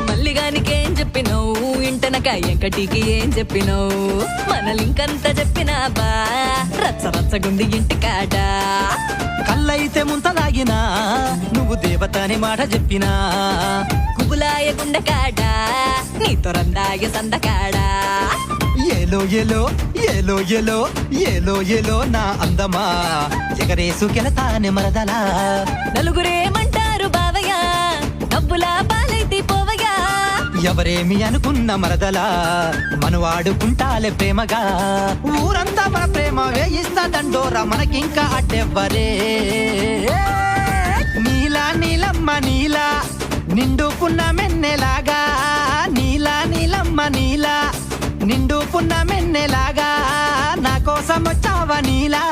మల్లిగానికేం చెప్పినవు ఇంటనక ఎంకటికి ఏం చెప్పినవు మనలింకంత చెప్పినా బా రచ్చ రచ్చగుండి ఇంటికాడ కళ్ళైతే ముంతలాగినా నువ్వు దేవతని మాట చెప్పినా కుబులాయ గుండెకాడ నీతో రందాయ సందకాడ ఏలో ఏలో ఏలో ఏలో ఏలో ఏలో నా అందమా ఎగరేసుకెళతానే మరదలా నలుగురేమంటారు బావయ్య డబ్బులా పాలైతే పోవయ్యా ఎవరేమి అనుకున్న మరదలా మనవాడుకుంటాలే ప్రేమగా ఊరంతా మన ప్రేమ వేయిస్తా దండోరా మనకింకా అడ్డెవ్వరే నీలా నీలమ్మ నీలా నిండుకున్న మెన్నెలాగా నీలా నీలమ్మ నీలా నిండుకున్న మెన్నెలాగా నా కోసం వచ్చావా నీలా